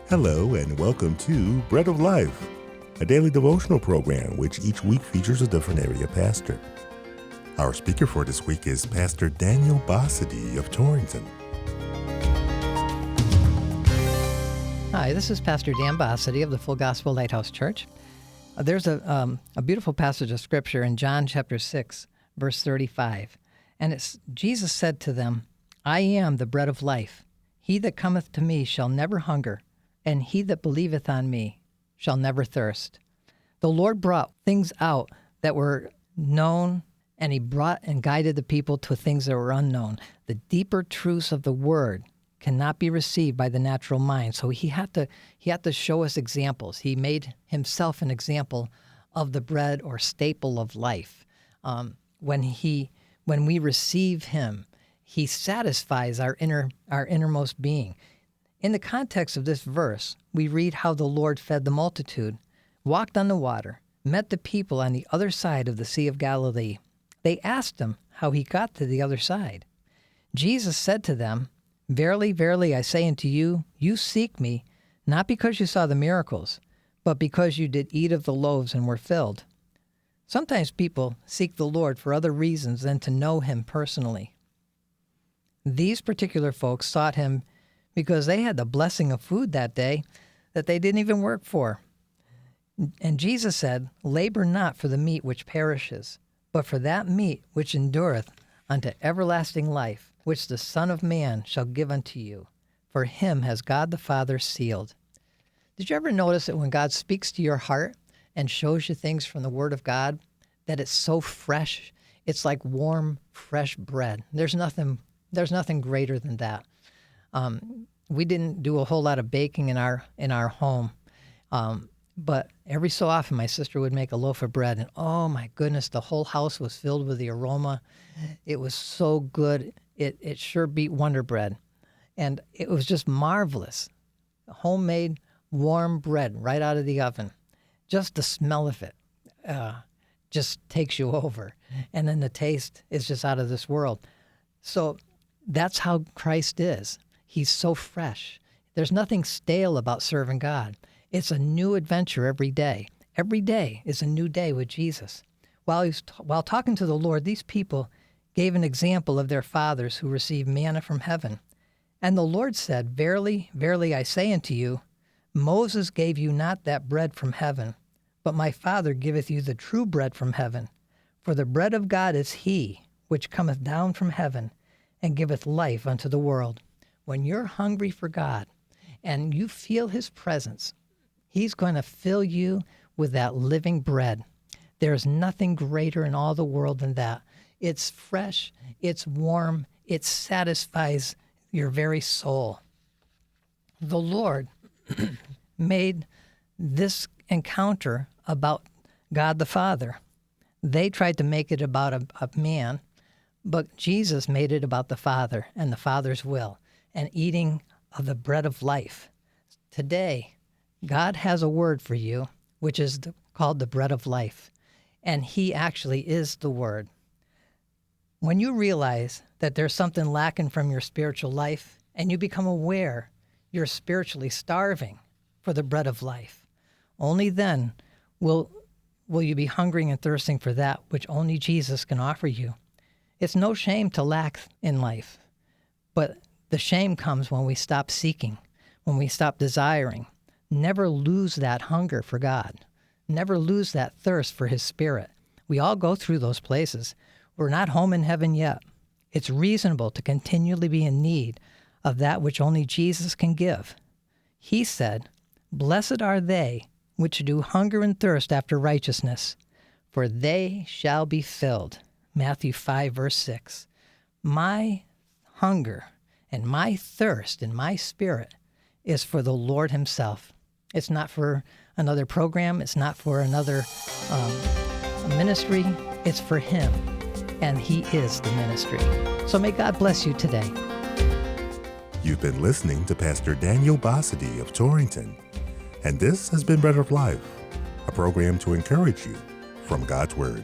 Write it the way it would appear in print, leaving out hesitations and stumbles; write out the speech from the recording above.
Hello and welcome to Bread of Life, a daily devotional program which each week features a different area pastor. Our speaker for this week is Pastor Daniel Bossidy of Torrington. Hi, this is Pastor Dan Bossidy of the Full Gospel Lighthouse Church. There's a beautiful passage of Scripture in John chapter 6, verse 35. And it's Jesus said to them, I am the bread of life. He that cometh to me shall never hunger, and he that believeth on me shall never thirst. The Lord brought things out that were known, and he brought and guided the people to things that were unknown. The deeper truths of the Word cannot be received by the natural mind. So he had to show us examples. He made himself an example of the bread or staple of life. When we receive him, he satisfies our innermost being. In the context of this verse, we read how the Lord fed the multitude, walked on the water, met the people on the other side of the Sea of Galilee. They asked him how he got to the other side. Jesus said to them, Verily, verily, I say unto you, you seek me, not because you saw the miracles, but because you did eat of the loaves and were filled. Sometimes people seek the Lord for other reasons than to know him personally. These particular folks sought him because they had the blessing of food that day that they didn't even work for. And Jesus said, Labor not for the meat which perishes, but for that meat which endureth unto everlasting life, which the Son of Man shall give unto you. For him has God the Father sealed. Did you ever notice that when God speaks to your heart and shows you things from the Word of God, that it's so fresh? It's like warm, fresh bread. There's nothing greater than that. We didn't do a whole lot of baking in our home, but every so often my sister would make a loaf of bread, and oh my goodness, the whole house was filled with the aroma. It was so good. It sure beat Wonder Bread, and it was just marvelous. Homemade, warm bread right out of the oven. Just the smell of it just takes you over, and then the taste is just out of this world. So that's how Christ is. He's so fresh. There's nothing stale about serving God. It's a new adventure every day. Every day is a new day with Jesus. While talking to the Lord, these people gave an example of their fathers who received manna from heaven. And the Lord said, Verily, verily, I say unto you, Moses gave you not that bread from heaven, but my Father giveth you the true bread from heaven. For the bread of God is he which cometh down from heaven, and giveth life unto the world. When you're hungry for God and you feel his presence, he's going to fill you with that living bread. There's nothing greater in all the world than that. It's fresh, it's warm, it satisfies your very soul. The Lord made this encounter about God the Father. They tried to make it about a man, but Jesus made it about the Father and the Father's will and eating of the bread of life. Today, God has a word for you, which is called the bread of life, and he actually is the Word. When you realize that there's something lacking from your spiritual life and you become aware you're spiritually starving for the bread of life, only then will you be hungering and thirsting for that which only Jesus can offer you. It's no shame to lack in life, but the shame comes when we stop seeking, when we stop desiring. Never lose that hunger for God. Never lose that thirst for his Spirit. We all go through those places. We're not home in heaven yet. It's reasonable to continually be in need of that which only Jesus can give. He said, Blessed are they which do hunger and thirst after righteousness, for they shall be filled. Matthew 5, verse 6. My hunger and my thirst in my spirit is for the Lord himself. It's not for another program. It's not for another ministry. It's for him, and he is the ministry. So may God bless you today. You've been listening to Pastor Daniel Bossidy of Torrington, and this has been Bread of Life, a program to encourage you from God's Word.